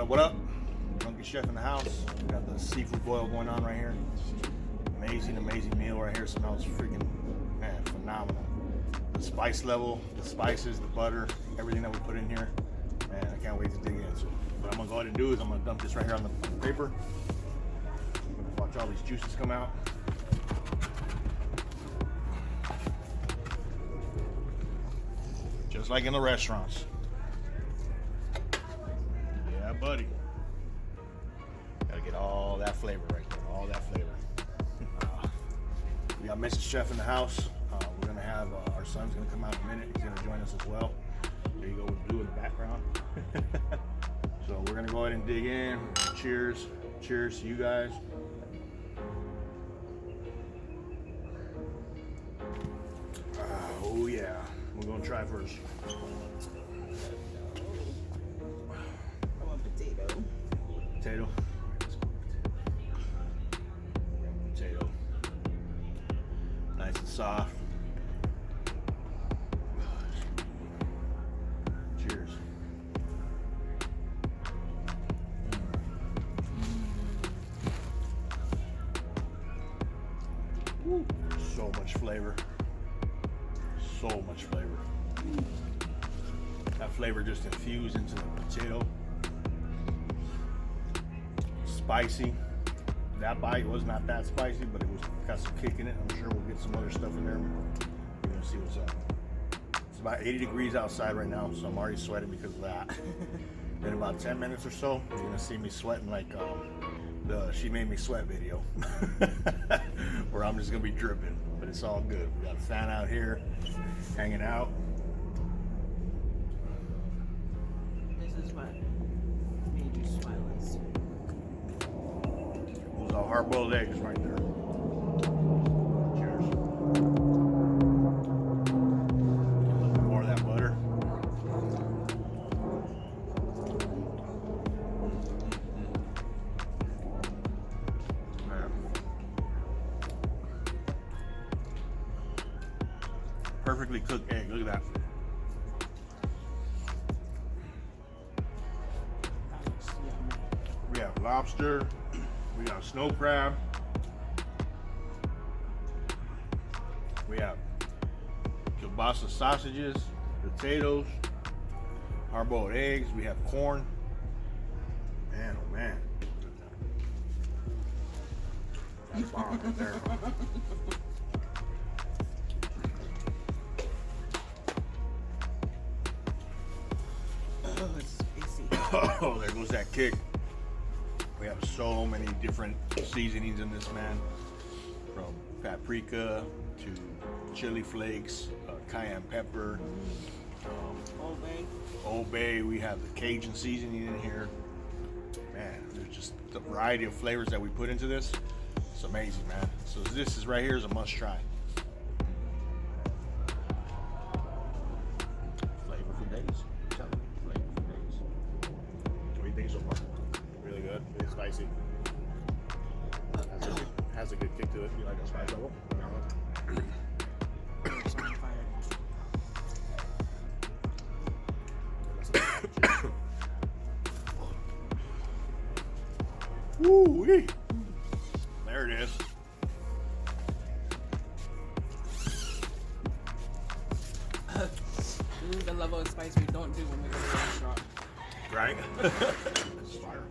What up? Monkey Chef in the house. We got the seafood boil going on right here. Amazing meal right here. Smells freaking, man, phenomenal. The spice level, the spices, the butter, everything that we put in here. Man, I can't wait to dig in. So what I'm gonna go ahead and do is I'm gonna dump this right here on the paper. Watch all these juices come out. Just like in the restaurants. Yeah, buddy. Gotta get all that flavor right there, all that flavor. We got Mrs. Chef in the house. We're gonna have our son's gonna come out in a minute. He's gonna join us as well. There you go with Blue in the background. So we're gonna go ahead and dig in. Cheers. Cheers to you guys. Oh yeah. We're gonna try first. I want potato. Potato. Potato. Nice and soft. Cheers. Woo. So much flavor. So much flavor. That flavor just infused into the potato. Spicy. That bite was not that spicy, but it was got some kick in it. I'm sure we'll get some other stuff in there. We're gonna see what's up. It's about 80 degrees outside right now, so I'm already sweating because of that. In about 10 minutes or so, you're gonna see me sweating like the She Made Me Sweat video, where I'm just gonna be dripping. But it's all good. We got a fan out here, hanging out. This is what made you sweat. Those are hard-boiled eggs right there. Cheers. A little bit more of that butter. Perfectly cooked egg. Look at that. We have lobster. We got snow crab. We have kielbasa sausages, potatoes, hard-boiled eggs. We have corn. Man, oh man. That's bomb right there. Oh, it's spicy. Oh, there goes that kick. We have so many different seasonings in this, man. From paprika to chili flakes, cayenne pepper, Old Bay. We have the Cajun seasoning in here. Man, there's just the variety of flavors that we put into this. It's amazing, man. So this is right here is a must try. Flavor for days. I'm telling you, flavor for days. What do you think so far? Really good. It's spicy. Has a good kick to it. You like a spice level? It's on fire. Woo-wee. There it is. This is the level of spice we don't do when we go to the restaurant. Right? It's fire.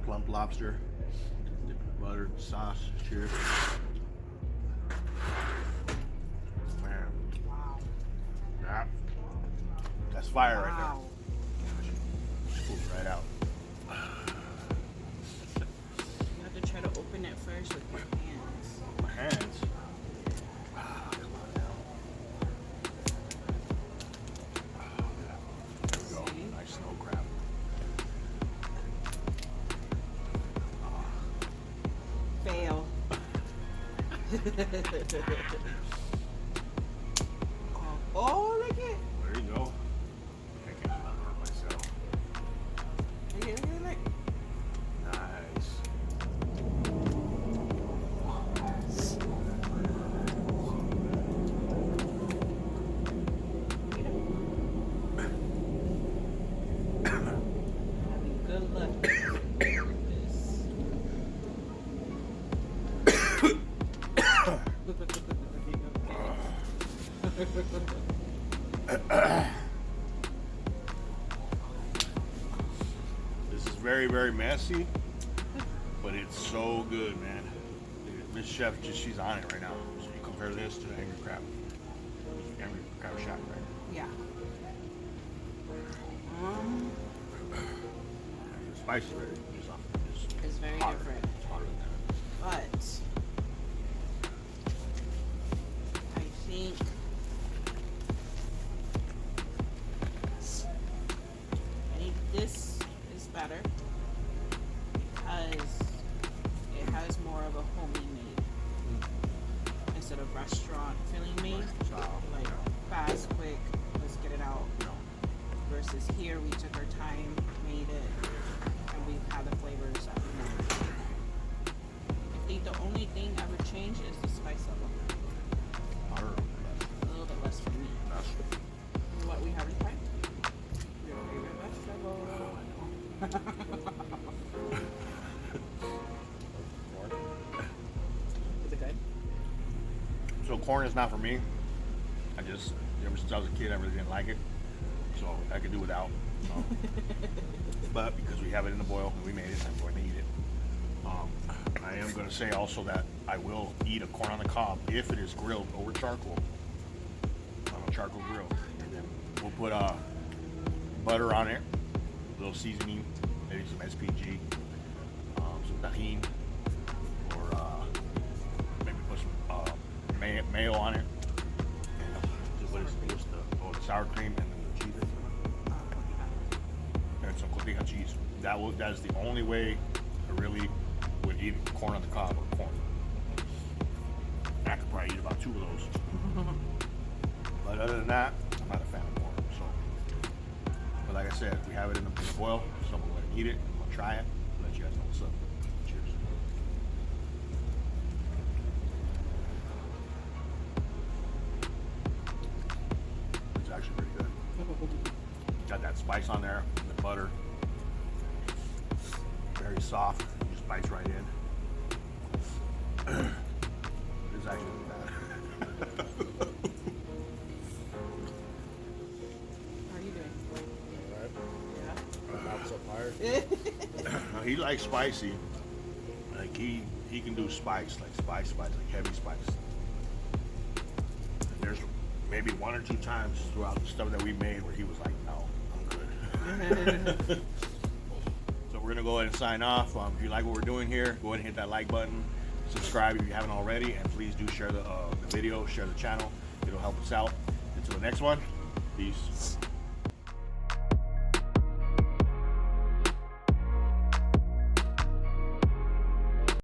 Plump lobster. Dip in butter, sauce. Cheers. Man. Wow. That's fire right Wow. there. Pulls right out. You have to try to open it first with your hands. My hands. Ah, come on now. There we go. See? Nice snow crab. Fail. Oh, look it. There you go. I can't not hurt myself. Look it, look it, look. Nice. This is very, very messy, but it's so good, man. This chef, she's on it right now. So you compare this to the angry crab shack, right? Yeah. The spice is very, It's very hotter. different. It's hotter than that. But I think this is better because it has more of a homey made instead of restaurant feeling made. Like fast, quick, let's get it out. Versus here we took our time, made it, and we've had the flavors that we wanted. I think the only thing I would change is the spice level. Hotter. A little bit less for me. What we haven't tried? Your favorite vegetable. Is it good? So corn is not for me. Ever since I was a kid, I really didn't like it. So I could do without. But because we have it in the boil and we made it, I'm going to eat it. I am going to say also that I will eat a corn on the cob if it is grilled over charcoal on a charcoal grill. And then we'll put butter on it, a little seasoning, maybe some SPG, some tahini, or maybe put some mayo on it. And just the sour cream and then the cheese. And some cotija cheese. That is the only way I really would eat corn on the cob or corn. I could probably eat about 2 of those. But other than that, I'm not a fan of corn. So, but like I said, we have it in the boil, so I'm gonna eat it. I'm gonna try it. And let you guys know what's up. Cheers. It's actually pretty good. Got that spice on there, the butter. Very soft, just bites right in. It's actually not bad. How are you doing? Alright. Yeah. Not so tired. He likes spicy. Like he can do spice, like heavy spice. And there's maybe 1 or 2 times throughout the stuff that we made where he was like, "No, I'm good." So we're gonna go ahead and sign off. If you like what we're doing here, go ahead and hit that like button. Subscribe if you haven't already, and please do share the video, share the channel. It'll help us out. Until the next one, peace.